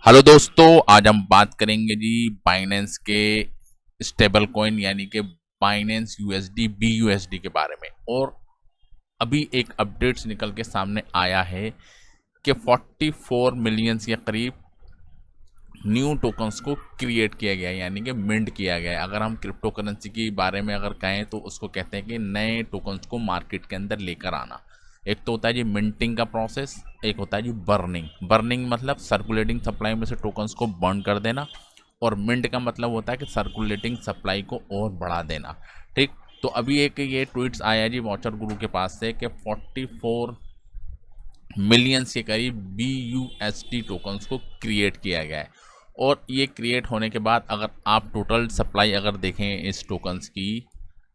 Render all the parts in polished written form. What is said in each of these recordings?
Hello दोस्तों, आज हम बात करेंगे जी बाइनेंस के स्टेबल कॉइन यानी कि बाइनेंस यूएसडी BUSD के बारे में। और अभी एक अपडेट्स निकल के सामने आया है कि 44 मिलियन के करीब न्यू टोकन्स को क्रिएट किया गया है, यानी कि मिंट किया गया है। अगर हम क्रिप्टो करेंसी के बारे में अगर कहें तो उसको कहते हैं कि नए टोकन्स को मार्केट के अंदर लेकर आना। एक तो होता है जी मिंटिंग का प्रोसेस, एक होता है जी बर्निंग। बर्निंग मतलब सर्कुलेटिंग सप्लाई में से टोकन्स को बर्न कर देना, और मिंट का मतलब होता है कि सर्कुलेटिंग सप्लाई को और बढ़ा देना। ठीक, तो अभी एक ये ट्वीट्स आया जी वॉचर गुरु के पास से कि 44 मिलियंस के करीब BUSD टोकन्स को क्रिएट किया गया है। और ये क्रिएट होने के बाद अगर आप टोटल सप्लाई अगर देखें इस टोकन्स की,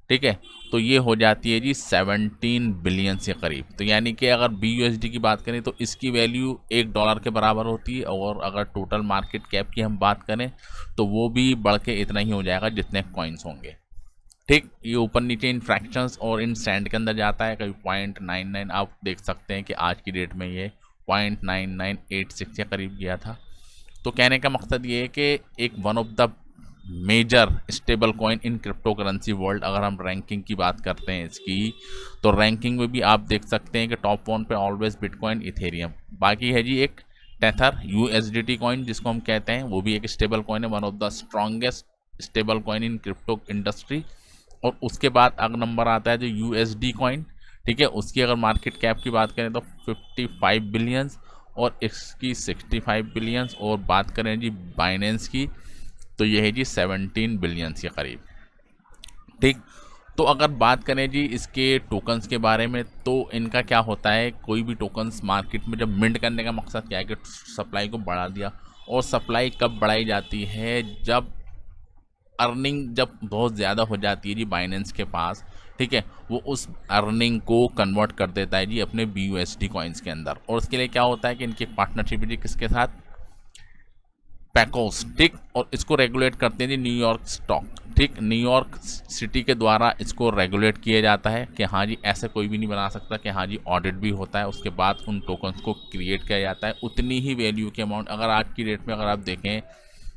ठीक है, तो ये हो जाती है जी 17 बिलियन के करीब। तो यानी कि अगर BUSD की बात करें तो इसकी वैल्यू $1 के बराबर होती है, और अगर टोटल मार्केट कैप की हम बात करें तो वो भी बढ़ के इतना ही हो जाएगा जितने कॉइन्स होंगे। ठीक, ये ऊपर नीचे इन फ्रैक्शंस और इन सेंड के अंदर जाता है। कभी 0.99 आप देख सकते हैं कि आज की डेट में ये 0.9986 के करीब गया था। तो कहने का मकसद ये है कि एक one of the major stable coin in crypto currency world, अगर हम रैंकिंग की बात करते हैं इसकी, तो रैंकिंग में भी आप देख सकते हैं कि टॉप 1 पे ऑलवेज बिटकॉइन, इथेरियम। बाकी है जी एक टेथर USDT कॉइन जिसको हम कहते हैं, वो भी एक स्टेबल कॉइन है, one of the strongest stable coin in crypto industry. और उसके बाद अगर नंबर आता है जो USD कॉइन, ठीक है, उसकी अगर मार्केट कैप की बात करें तो 55 बिलियंस और इसकी 65 बिलियंस। और बात करें जी बाइनेंस की तो ये है जी 17 बिलियंस के करीब। ठीक, तो अगर बात करें जी इसके टोकन्स के बारे में तो इनका क्या होता है, कोई भी टोकन्स मार्केट में जब मिंट करने का मकसद क्या है कि सप्लाई को बढ़ा दिया। और सप्लाई कब बढ़ाई जाती है, जब अर्निंग जब बहुत ज़्यादा हो जाती है जी बाइनेंस के पास, ठीक है, वो उस अर्निंग को कन्वर्ट कर देता है जी अपने BUSD कॉइन्स के अंदर। और उसके लिए क्या होता है कि इनकी पार्टनरशिप है जी किसके साथ, पैकोस। ठीक, और इसको रेगुलेट करते हैं जी न्यूयॉर्क स्टॉक। ठीक, न्यूयॉर्क सिटी के द्वारा इसको रेगुलेट किया जाता है कि हाँ जी ऐसे कोई भी नहीं बना सकता, कि हाँ जी ऑडिट भी होता है, उसके बाद उन टोकन्स को क्रिएट किया जाता है। उतनी ही वैल्यू के अमाउंट अगर आज की डेट में अगर आप देखें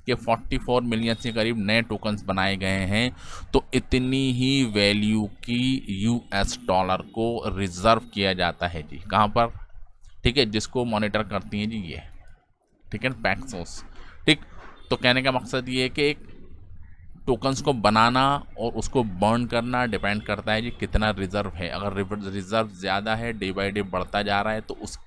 कि 44 मिलियन से करीब नए टोकन्स बनाए गए हैं, तो इतनी ही वैल्यू की $US को रिजर्व किया जाता है जी। कहाँ पर, ठीक है, जिसको मॉनिटर करती हैं जी ये, ठीक है, पैक्सोस। ठीक, तो कहने का मकसद ये है कि एक टोकन्स को बनाना और उसको बर्न करना डिपेंड करता है जी कितना रिजर्व है। अगर रिजर्व ज़्यादा है, डे बाई डे बढ़ता जा रहा है, तो उस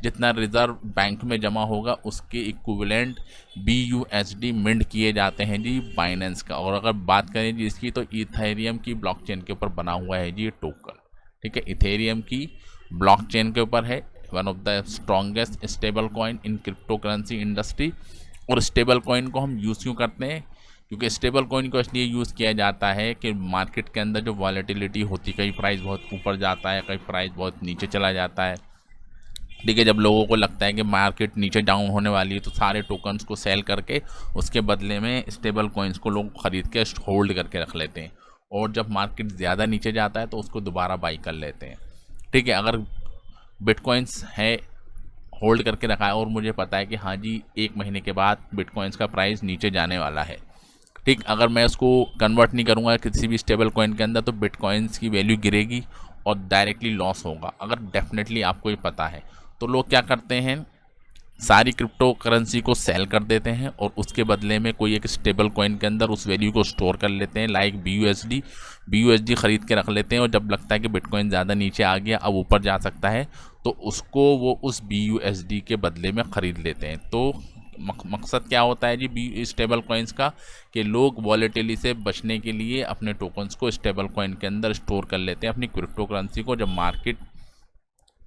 जितना रिजर्व बैंक में जमा होगा उसके इक्विवेलेंट BUSD मिंट किए जाते हैं जी बाइनेंस का। और अगर बात करें जी इसकी, तो इथेरियम की ब्लॉकचेन के ऊपर बना हुआ है जी ये टोकन। ठीक है, इथेरियम की ब्लॉकचेन के ऊपर है, one of the strongest stable coin in crypto currency industry. और स्टेबल कॉइन को हम यूज़ क्यों करते हैं, क्योंकि स्टेबल कॉइन को इसलिए यूज़ किया जाता है कि मार्केट के अंदर जो वॉलेटिलिटी होती है, कई प्राइस बहुत ऊपर जाता है, कई प्राइस बहुत नीचे चला जाता है। ठीक है, जब लोगों को लगता है कि मार्केट नीचे डाउन होने वाली है तो सारे टोकन्स को सेल करके उसके बदले में स्टेबल कॉइन्स को लोग ख़रीद के होल्ड करके रख लेते हैं। और जब मार्केट ज़्यादा नीचे जाता है तो उसको दोबारा बाई कर लेते हैं। ठीक है, अगर बिटकॉइंस है होल्ड करके रखा है और मुझे पता है कि हाँ जी 1 महीने के बाद बिटकॉइंस का प्राइस नीचे जाने वाला है, ठीक, अगर मैं उसको कन्वर्ट नहीं करूँगा किसी भी स्टेबल कॉइन के अंदर तो बिटकॉइंस की वैल्यू गिरेगी और डायरेक्टली लॉस होगा, अगर डेफिनेटली आपको ये पता है। तो लोग क्या करते हैं, सारी क्रिप्टो करेंसी को सेल कर देते हैं और उसके बदले में कोई एक स्टेबल कॉइन के अंदर उस वैल्यू को स्टोर कर लेते हैं, लाइक BUSD ख़रीद के रख लेते हैं। और जब लगता है कि बिटकॉइन ज़्यादा नीचे आ गया, अब ऊपर जा सकता है, तो उसको वो उस BUSD के बदले में ख़रीद लेते हैं। तो मकसद क्या होता है जी स्टेबल कॉइन्स का, कि लोग वॉलेटिलिटी से बचने के लिए अपने टोकन्स को स्टेबल कॉइन के अंदर स्टोर कर लेते हैं, अपनी क्रिप्टो करेंसी को। जब मार्केट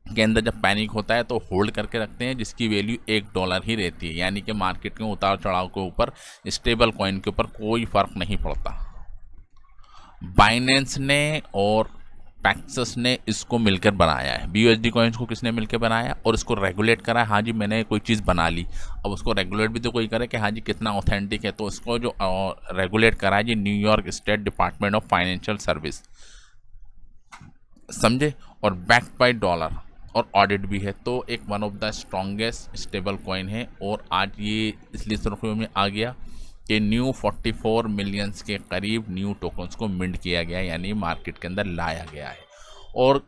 के अंदर जब पैनिक होता है तो होल्ड करके रखते हैं, जिसकी वैल्यू $1 ही रहती है, यानी कि मार्केट के उतार चढ़ाव के ऊपर स्टेबल कॉइन के ऊपर कोई फ़र्क नहीं पड़ता। बाइनेंस ने और पैक्सस ने इसको मिलकर बनाया है। BUSD कॉइन्स को किसने मिलकर बनाया और इसको रेगुलेट करा है। हाँ जी मैंने कोई चीज़ बना ली, अब उसको रेगुलेट भी तो कोई करे कि हाँ जी कितना ऑथेंटिक है। तो इसको जो रेगुलेट करा है जी New York state department of financial service, समझे, और बैक्ड बाय डॉलर। और ऑडिट भी है, तो एक one of the strongest stable coin है। और आज ये इसलिए सुर्खियों में आ गया कि न्यू 44 मिलियंस के करीब न्यू टोकन्स को मिंट किया गया है, यानी मार्केट के अंदर लाया गया है। और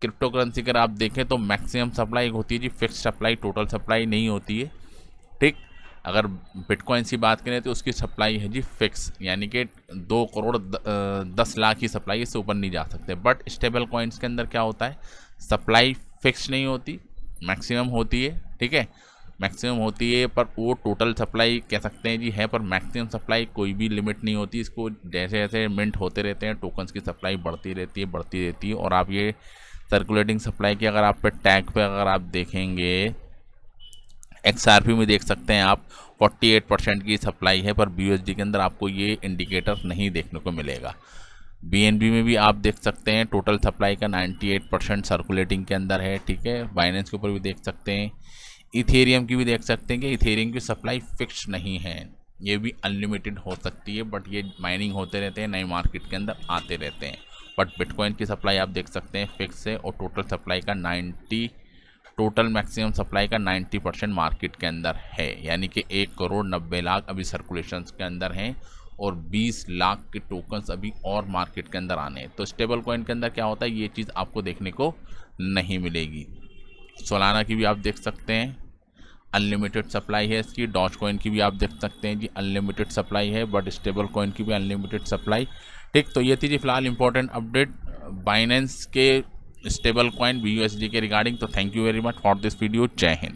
क्रिप्टो करेंसी अगर आप देखें तो मैक्सिमम सप्लाई होती है जी, फिक्स सप्लाई, टोटल सप्लाई नहीं होती है, ठीक। अगर बिटकॉइन की बात करें तो उसकी सप्लाई है जी फिक्स, यानी कि 2 करोड़ 10 लाख की सप्लाई, इससे ऊपर नहीं जा सकते। बट स्टेबल कॉइन्स के अंदर क्या होता है, सप्लाई फिक्स नहीं होती, मैक्सिमम होती है, ठीक है, मैक्सिमम होती है, पर वो टोटल सप्लाई कह सकते हैं जी है, पर मैक्सिमम सप्लाई कोई भी लिमिट नहीं होती। इसको जैसे जैसे मिंट होते रहते हैं टोकन्स की सप्लाई बढ़ती रहती है। और आप ये सर्कुलेटिंग सप्लाई की अगर आप पे टैग पे अगर आप देखेंगे, XRP में देख सकते हैं आप 48% की सप्लाई है, पर BUSD के अंदर आपको ये इंडिकेटर नहीं देखने को मिलेगा। BNB में भी आप देख सकते हैं टोटल सप्लाई का 98% सर्कुलेटिंग के अंदर है, ठीक है। बाइनेंस के ऊपर भी देख सकते हैं, इथेरियम की भी देख सकते हैं कि इथेरियम की सप्लाई फिक्स नहीं है, ये भी अनलिमिटेड हो सकती है, बट ये माइनिंग होते रहते हैं, नए मार्केट के अंदर आते रहते हैं। बट बिटकॉइन की सप्लाई आप देख सकते हैं फिक्स है, और टोटल सप्लाई का टोटल मैक्सिमम सप्लाई का 90% मार्केट के अंदर है, यानी कि 1 करोड़ 90 लाख अभी सर्कुलेशन के अंदर हैं, और 20 लाख के टोकन्स अभी और मार्केट के अंदर आने हैं। तो स्टेबल कॉइन के अंदर क्या होता है, ये चीज़ आपको देखने को नहीं मिलेगी। सोलाना की भी आप देख सकते हैं अनलिमिटेड सप्लाई है इसकी, डॉज कॉइन की भी आप देख सकते हैं जी अनलिमिटेड सप्लाई है, बट स्टेबल कॉइन की भी अनलिमिटेड सप्लाई, ठीक। तो ये थी जी फिलहाल इंपॉर्टेंट अपडेट बाइनेंस के स्टेबल कॉइन BUSD के रिगार्डिंग। तो thank you very much for this video. जय हिंद।